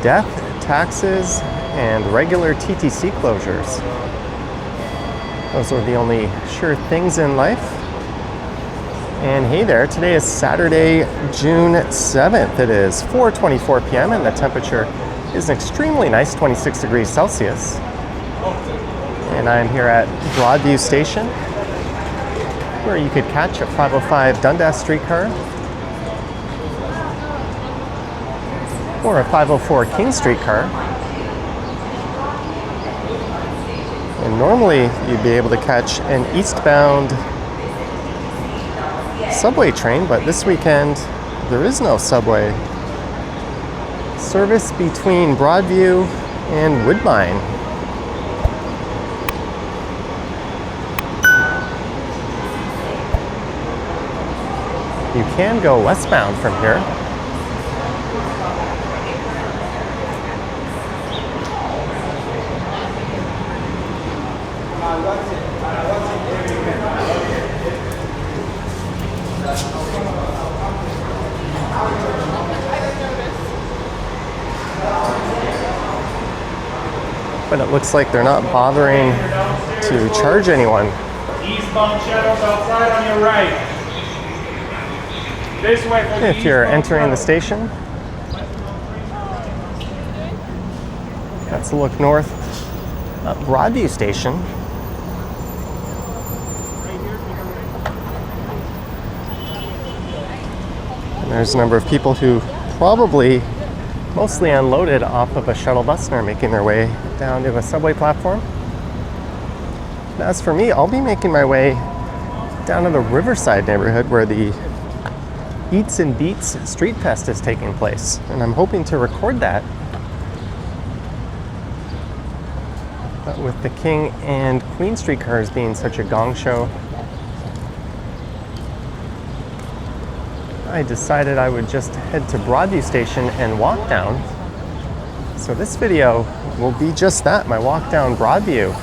death, taxes, and regular TTC closures. Those are the only sure things in life. And hey there, today is Saturday, June 7th. It is 4:24 p.m. and the temperature is an extremely nice 26 degrees Celsius. And I'm here at Broadview Station, where you could catch a 505 Dundas streetcar or a 504 King streetcar. And normally you'd be able to catch an eastbound subway train, but this weekend there is no subway service between Broadview and Woodbine. You can go westbound from here. But it looks like they're not bothering to charge anyone. Eastbound shadows outside on your right. This way for the If you're entering the station, let's look north at Broadview Station. And there's a number of people who probably mostly unloaded off of a shuttle bus and are making their way down to a subway platform. And as for me, I'll be making my way down to the Riverside neighborhood where the Eats and Beats Street Fest is taking place, and I'm hoping to record that. But with the King and Queen streetcars being such a gong show, I decided I would just head to Broadview Station and walk down. So this video will be just that, my walk down Broadview,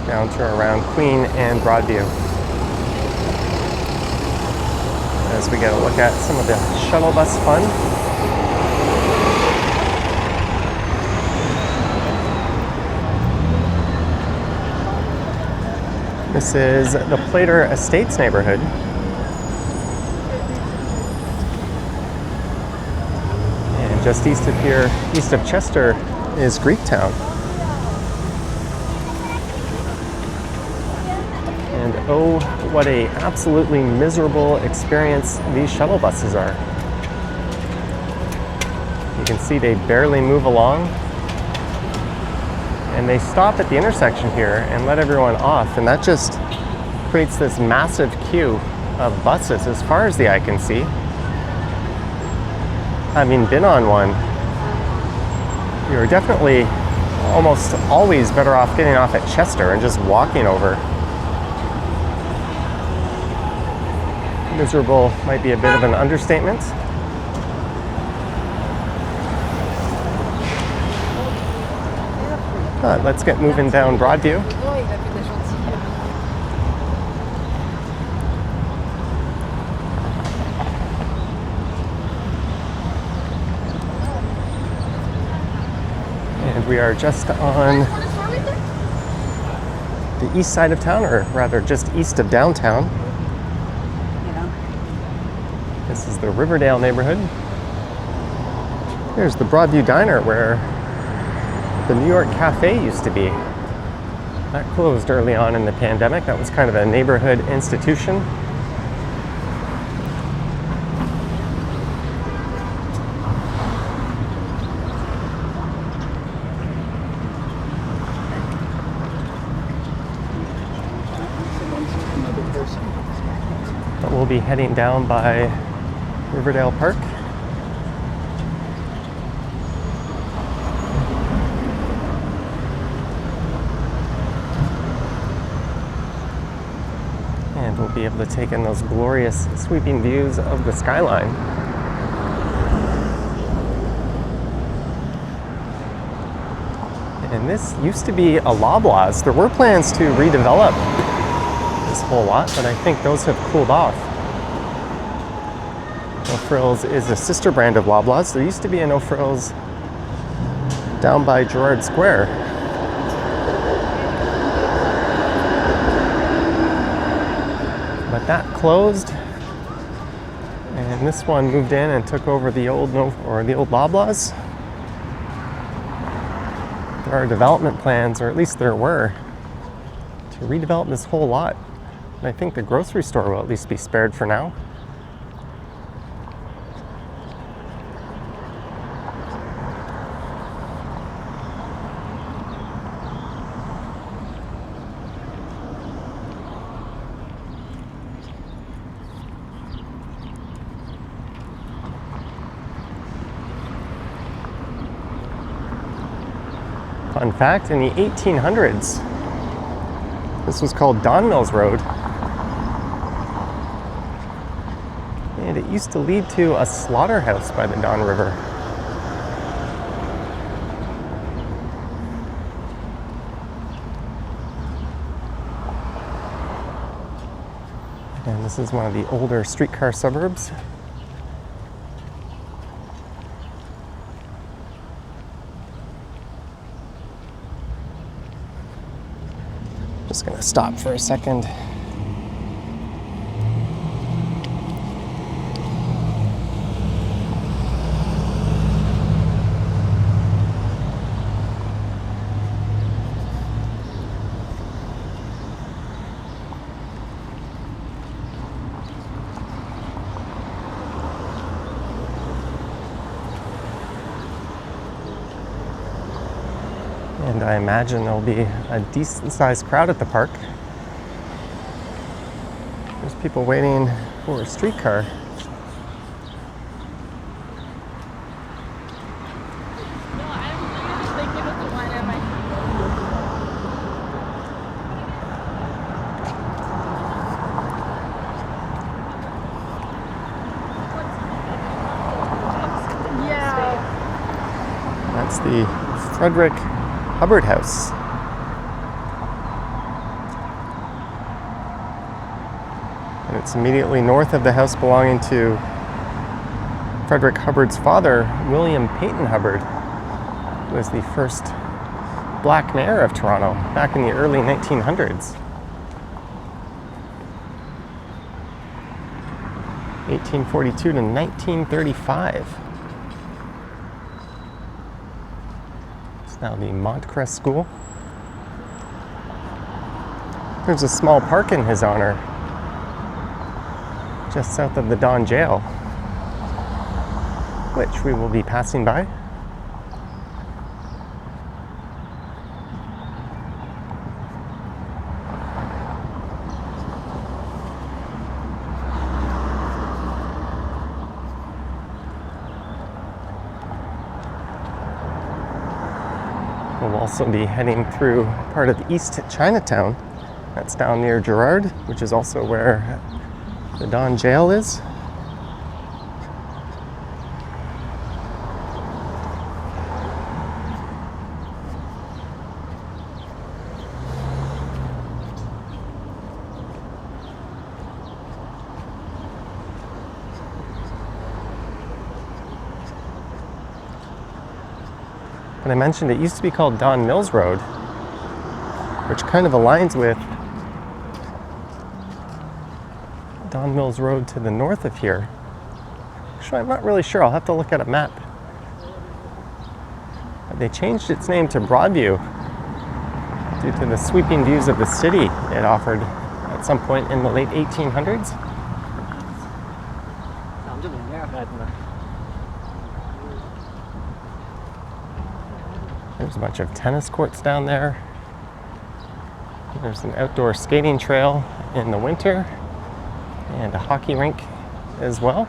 down to around Queen and Broadview, as we get a look at some of the shuttle bus fun. This is the Plater Estates neighborhood. And just east of here, east of Chester, is Greektown. And oh, what a absolutely miserable experience these shuttle buses are. You can see they barely move along. And they stop at the intersection here and let everyone off, and that just creates this massive queue of buses as far as the eye can see. Having been on one, you're definitely almost always better off getting off at Chester and just walking over. Miserable might be a bit of an understatement. But let's get moving down Broadview. And we are just on the east side of town, or rather just east of downtown. This is the Riverdale neighborhood. There's the Broadview Diner where the New York Cafe used to be. That closed early on in the pandemic. That was kind of a neighborhood institution. But we'll be heading down by Riverdale Park. And we'll be able to take in those glorious sweeping views of the skyline. And this used to be a Loblaws. There were plans to redevelop this whole lot, but I think those have cooled off. No Frills is a sister brand of Loblaws. There used to be a No Frills down by Gerrard Square. But that closed, and this one moved in and took over the old Loblaws. There are development plans, or at least there were, to redevelop this whole lot. And I think the grocery store will at least be spared for now. Fun fact, in the 1800s, this was called Don Mills Road. And it used to lead to a slaughterhouse by the Don River. And this is one of the older streetcar suburbs. Just gonna stop for a second. And I imagine there'll be a decent-sized crowd at the park. There's people waiting for a streetcar. That's the Frederick Hubbard House. And it's immediately north of the house belonging to Frederick Hubbard's father, William Peyton Hubbard, who was the first black mayor of Toronto back in the early 1900s. 1842 to 1935. Now the Montcrest School. There's a small park in his honor just south of the Don Jail, which we will be passing by. We'll also be heading through part of East Chinatown. That's down near Gerrard, which is also where the Don Jail is. But I mentioned it used to be called Don Mills Road, which kind of aligns with Don Mills Road to the north of here. Actually, I'm not really sure. I'll have to look at a map. They changed its name to Broadview due to the sweeping views of the city it offered at some point in the late 1800s. There's a bunch of tennis courts down there. There's an outdoor skating trail in the winter and a hockey rink as well.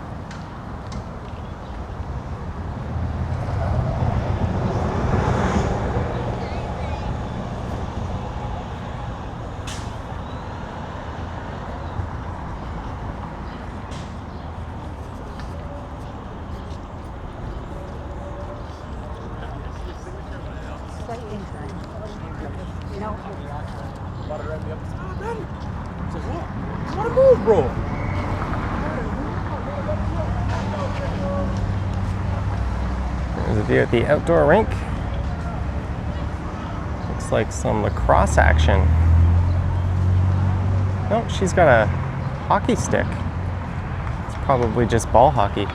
There's a view at the outdoor rink. Looks like some lacrosse action. No, she's got a hockey stick. It's probably just ball hockey.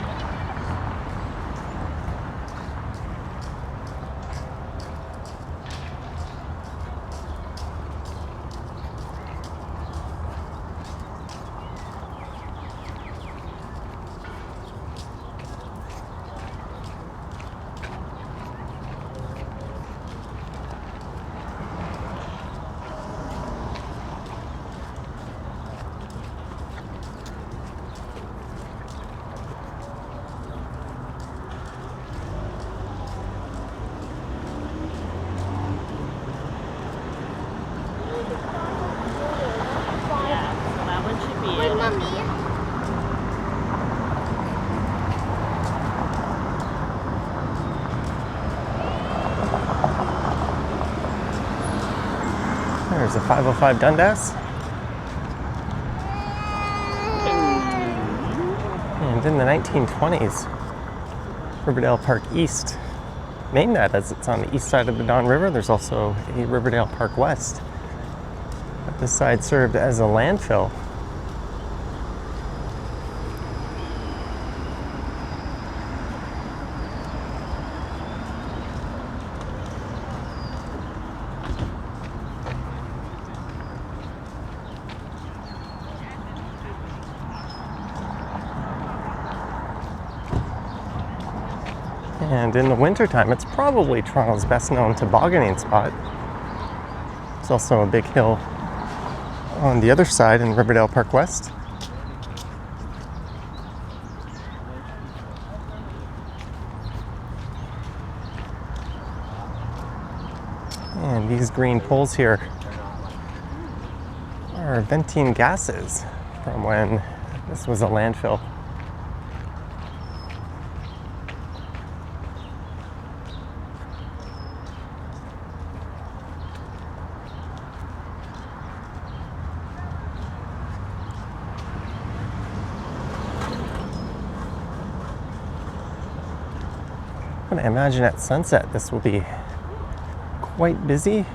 There's a 505 Dundas. And in the 1920s, Riverdale Park East, named that as it's on the east side of the Don River. There's also a Riverdale Park West. But this side served as a landfill. And in the wintertime, it's probably Toronto's best known tobogganing spot. There's also a big hill on the other side in Riverdale Park West. And these green poles here are venting gases from when this was a landfill. I imagine at sunset this will be quite busy.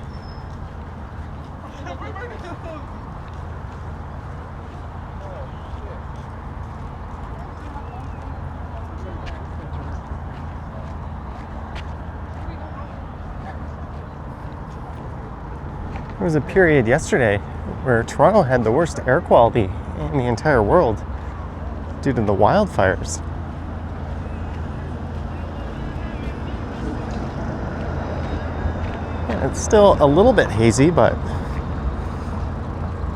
There was a period yesterday where Toronto had the worst air quality in the entire world due to the wildfires. It's still a little bit hazy, but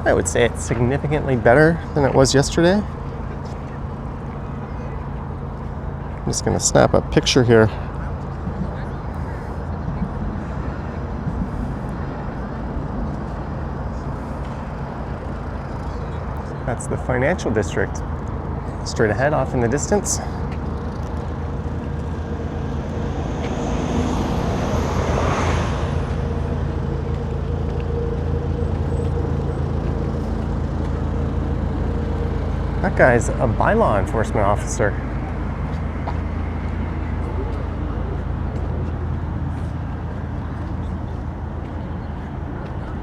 I would say it's significantly better than it was yesterday. I'm just going to snap a picture here. That's the financial district. Straight ahead off in the distance. That guy's a bylaw enforcement officer.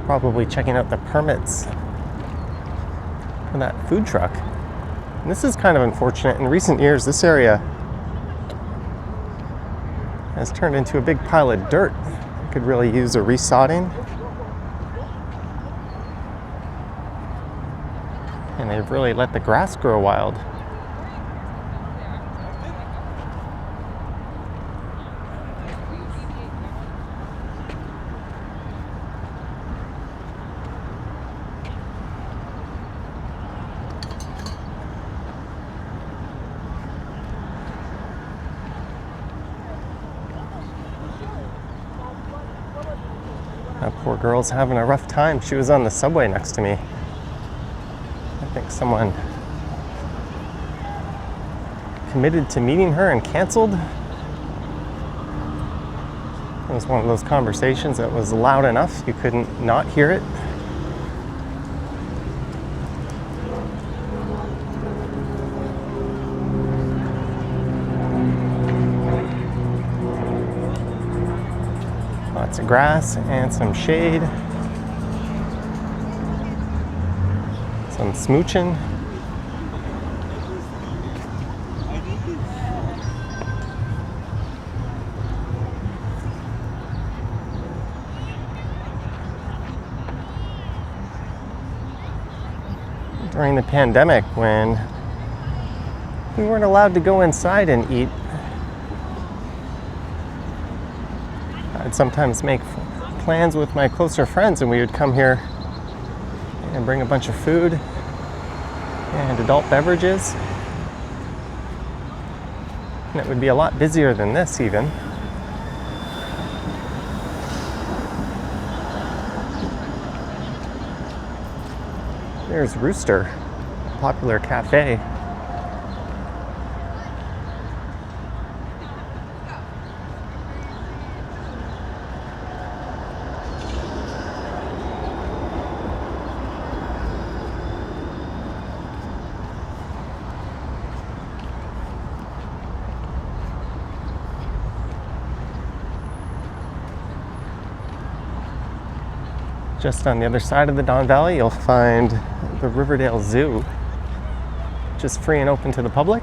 Probably checking out the permits for that food truck. And this is kind of unfortunate. In recent years, this area has turned into a big pile of dirt. It could really use a resodding. And they've really let the grass grow wild. That poor girl's having a rough time. She was on the subway next to me. I think someone committed to meeting her and canceled. It was one of those conversations that was loud enough you couldn't not hear it. Lots of grass and some shade. Some smooching. During the pandemic, when we weren't allowed to go inside and eat, I'd sometimes make plans with my closer friends and we would come here and bring a bunch of food and adult beverages. And it would be a lot busier than this even. There's Rooster, a popular cafe. Just on the other side of the Don Valley, you'll find the Riverdale Zoo, just free and open to the public.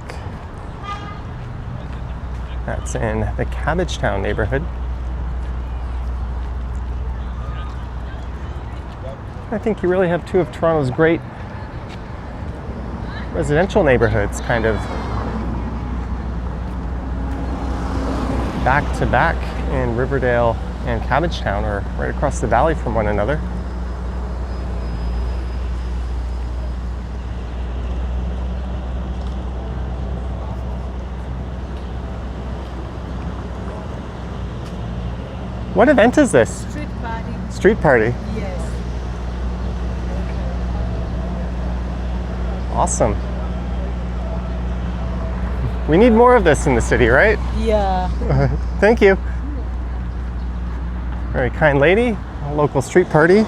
That's in the Cabbagetown neighborhood. I think you really have two of Toronto's great residential neighborhoods, kind of back to back in Riverdale and Cabbagetown, or right across the valley from one another. What event is this? Street party. Street party? Yes. Awesome. We need more of this in the city, right? Yeah. Thank you. Very kind lady, a local street party.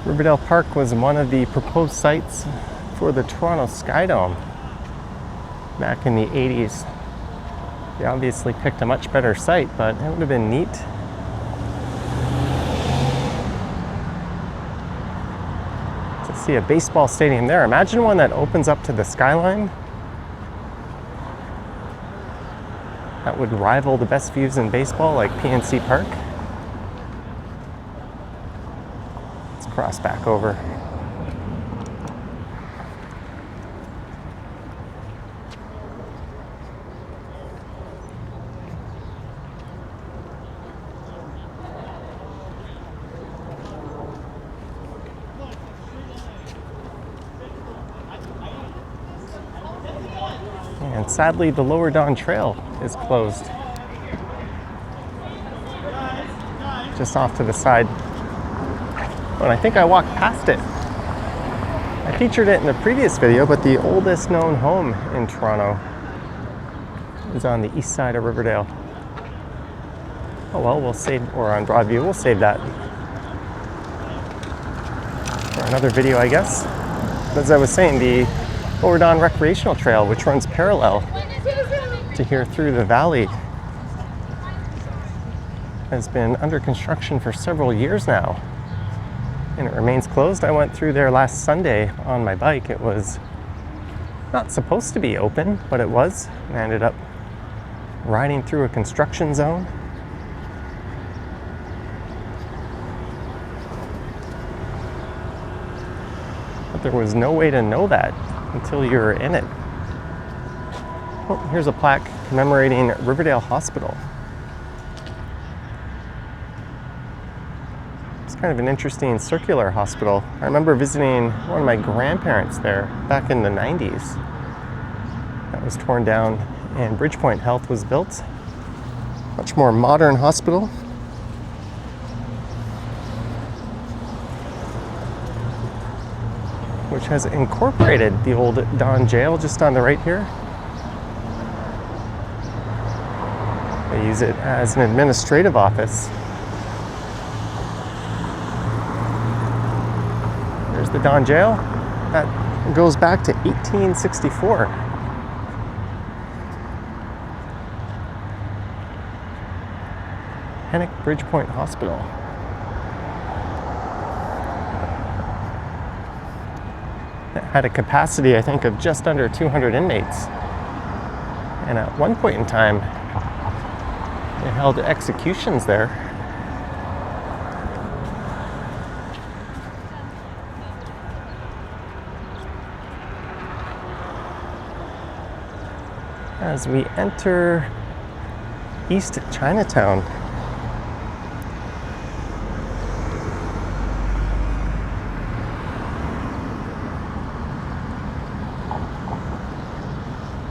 Riverdale Park was one of the proposed sites for the Toronto Sky Dome back in the 80s. They obviously picked a much better site, but it would have been neat to see a baseball stadium there. Imagine one that opens up to the Skyline. That would rival the best views in baseball, like PNC Park. Cross back over. And sadly, the Lower Don Trail is closed. Just off to the side. And I think I walked past it. I featured it in the previous video, but the oldest known home in Toronto is on the east side of Riverdale. Oh well, we'll save, or on Broadview, we'll save that for another video, I guess. As I was saying, the Lower Don Recreational Trail, which runs parallel to here through the valley, has been under construction for several years now. And it remains closed. I went through there last Sunday on my bike. It was not supposed to be open, but it was. And I ended up riding through a construction zone. But there was no way to know that until you were in it. Oh, here's a plaque commemorating Riverdale Hospital. Kind of an interesting circular hospital. I remember visiting one of my grandparents there back in the 90s. that was torn down and Bridgepoint Health was built. Much more modern hospital. Which has incorporated the old Don Jail just on the right here. They use it as an administrative office. There's the Don Jail. That goes back to 1864. Hennick Bridgepoint Hospital. It had a capacity, I think, of just under 200 inmates. And at one point in time, they held executions there. As we enter East Chinatown,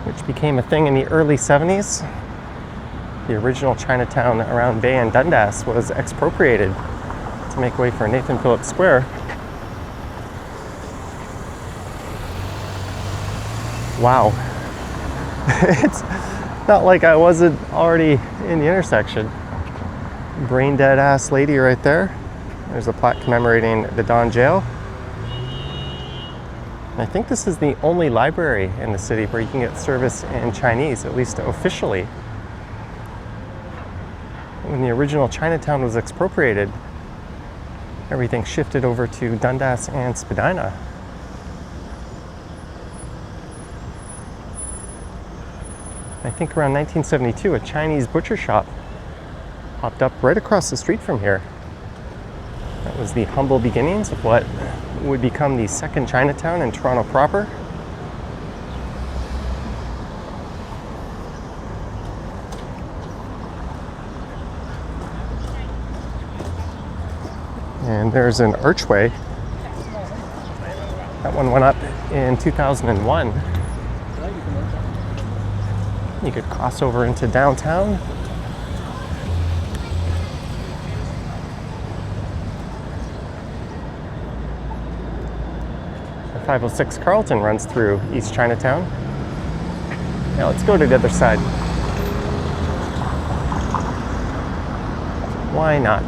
which became a thing in the early 70s. The original Chinatown around Bay and Dundas was expropriated to make way for Nathan Phillips Square. Wow. It's not like I wasn't already in the intersection. Brain dead ass lady right there. There's a plaque commemorating the Don Jail. And I think this is the only library in the city where you can get service in Chinese, at least officially. When the original Chinatown was expropriated, everything shifted over to Dundas and Spadina. I think around 1972, a Chinese butcher shop popped up right across the street from here. That was the humble beginnings of what would become the second Chinatown in Toronto proper. And there's an archway. That one went up in 2001. You could cross over into downtown. The 506 Carlton runs through East Chinatown. Now let's go to the other side. Why not?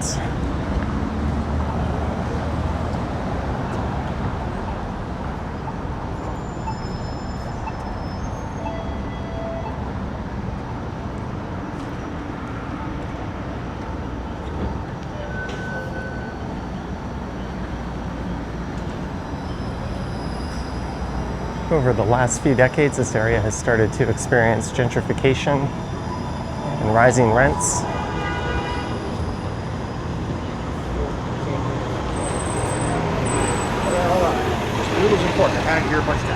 Over the last few decades, this area has started to experience gentrification and rising rents. Hold on. This noodle's important. I gotta hear a bunch of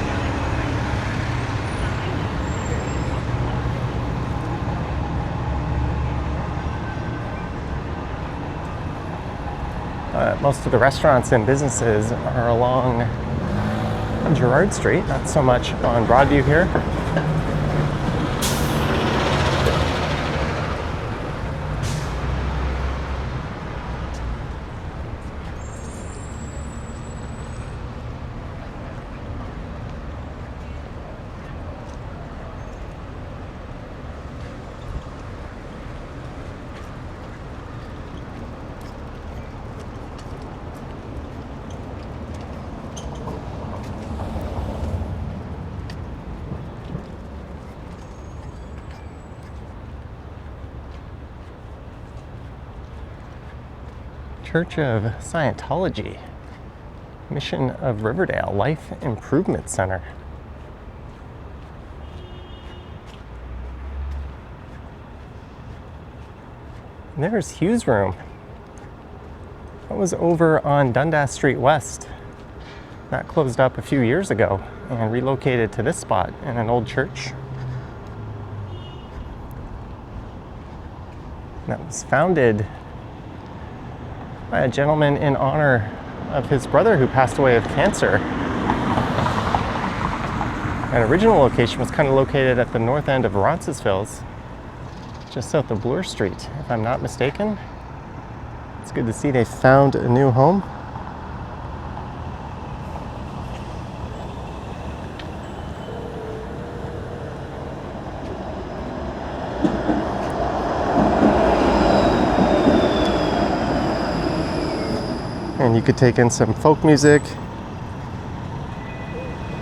that. Most of the restaurants and businesses are along Gerrard Street, not so much on Broadview here. Church of Scientology, Mission of Riverdale Life Improvement Center. And there's Hughes Room. That was over on Dundas Street West. That closed up a few years ago and relocated to this spot in an old church. That was founded by a gentleman in honor of his brother who passed away of cancer. An original location was kind of located at the north end of Roncesvalles, just south of Bloor Street, if I'm not mistaken. It's good to see they found a new home. And you could take in some folk music,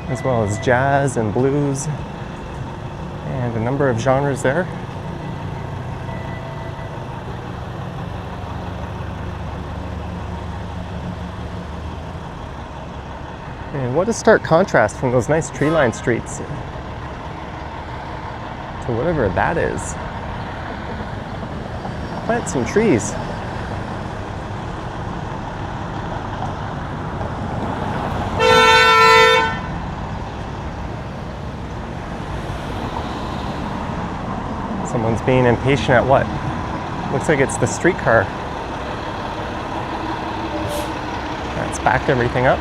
as well as jazz and blues, and a number of genres there. And what a stark contrast from those nice tree-lined streets to whatever that is. Plant some trees. Someone's being impatient at what? Looks like it's the streetcar. That's backed everything up.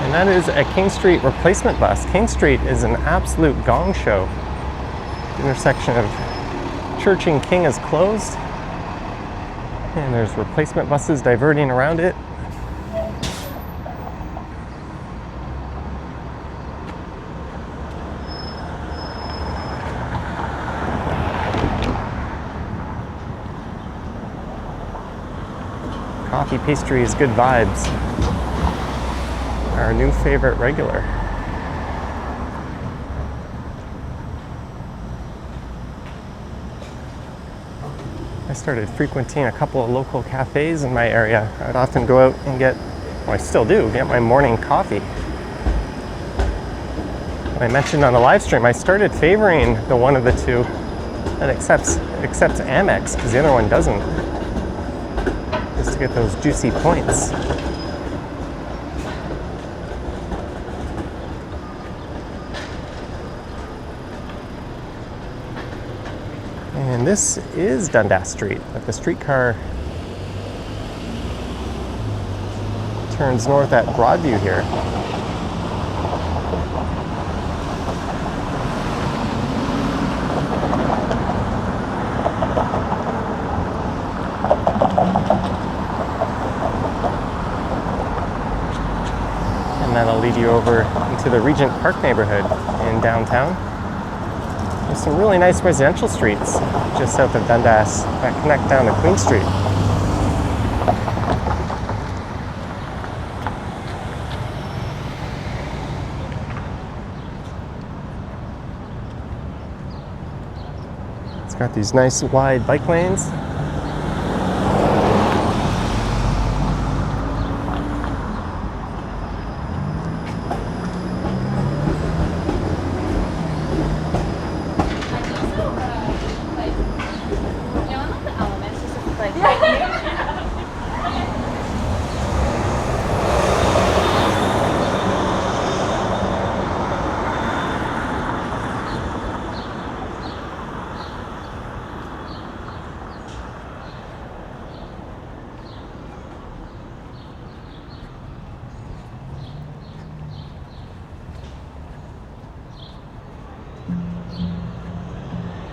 And that is a King Street replacement bus. King Street is an absolute gong show. The intersection of Church and King is closed, and there's replacement buses diverting around it. Coffee pastries, good vibes. Our new favorite regular. I started frequenting a couple of local cafes in my area. I'd often go out and get, well, I still do, get my morning coffee. I mentioned on the live stream, I started favoring the one of the two that accepts Amex, because the other one doesn't, just to get those juicy points. And this is Dundas Street, but the streetcar turns north at Broadview here. And that'll lead you over into the Regent Park neighborhood in downtown. There's some really nice residential streets just south of Dundas that connect down to Queen Street. It's got these nice wide bike lanes.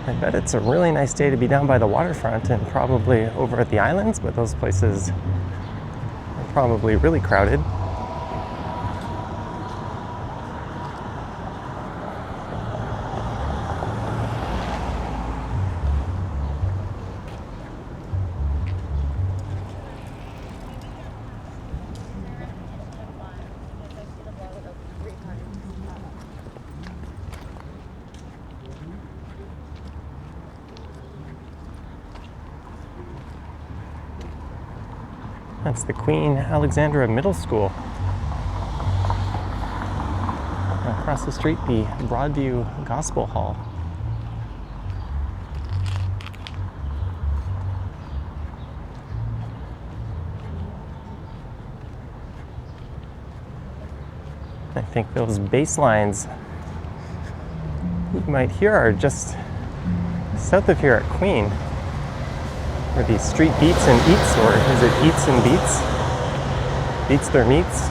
I bet it's a really nice day to be down by the waterfront and probably over at the islands, but those places are probably really crowded. That's the Queen Alexandra Middle School. Across the street, the Broadview Gospel Hall. I think those bass lines you might hear are just south of here at Queen. Or these street beats and eats, or is it eats and beats? Beats Their Meats.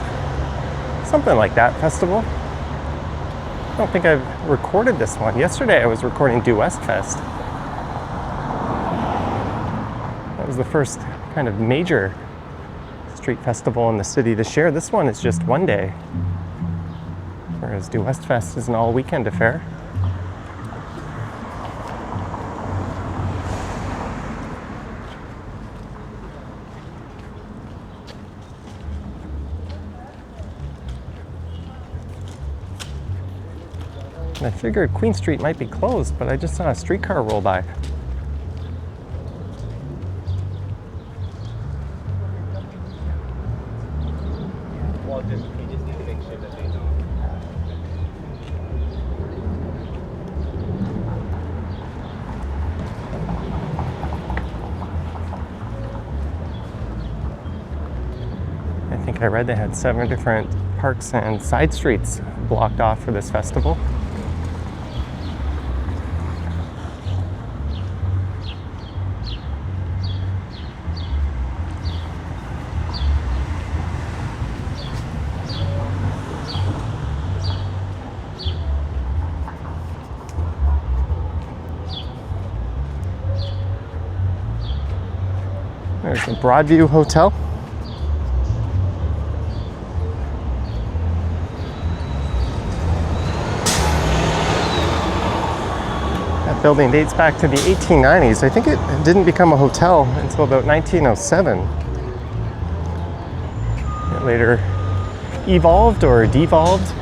Something like that festival. I don't think I've recorded this one. Yesterday I was recording Due West Fest. That was the first kind of major street festival in the city this year. This one is just one day, whereas Due West Fest is an all-weekend affair. And I figured Queen Street might be closed, but I just saw a streetcar roll by. I think I read they had 7 different parks and side streets blocked off for this festival. There's the Broadview Hotel. That building dates back to the 1890s. I think it didn't become a hotel until about 1907. It later evolved or devolved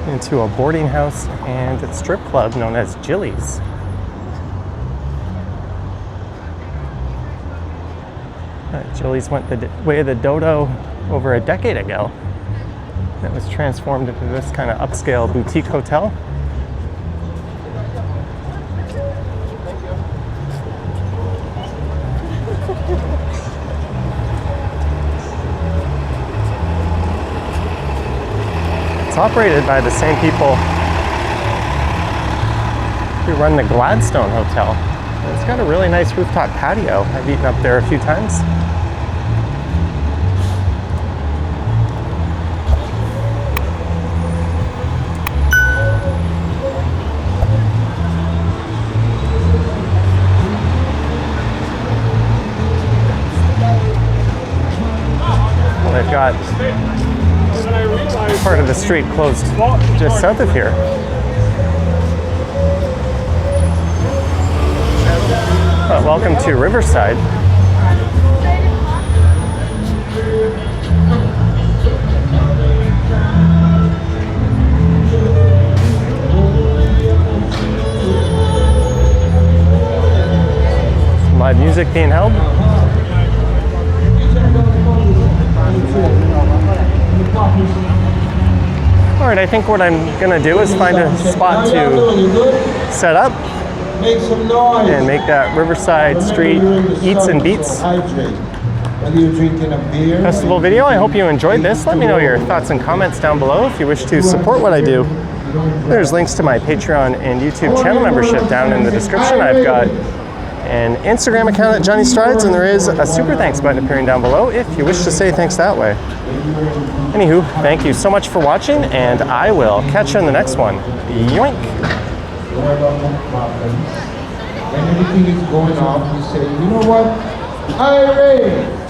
into a boarding house and a strip club known as Jilly's. Jilly's went the way of the dodo over a decade ago. It was transformed into this kind of upscale boutique hotel. It's operated by the same people who run the Gladstone Hotel. It's got a really nice rooftop patio. I've eaten up there a few times. Well, they've got part of the street closed just south of here. Welcome to Riverside. Some live music being held. All right, I think what I'm gonna do is find a spot to set up Make some noise. and make that Riverside Street Eats and Beats Whether you're drinking a beer, festival video. I hope you enjoyed this. Let me know your thoughts and comments down below. If you wish to support what I do, there's links to my Patreon and YouTube channel membership down in the description. I've got an Instagram account at Johnny Strides, and there is a super thanks button appearing down below if you wish to say thanks that way. Anywho, thank you so much for watching, and I will catch you in the next one. Yoink! when everything is going off, you say, you know what? I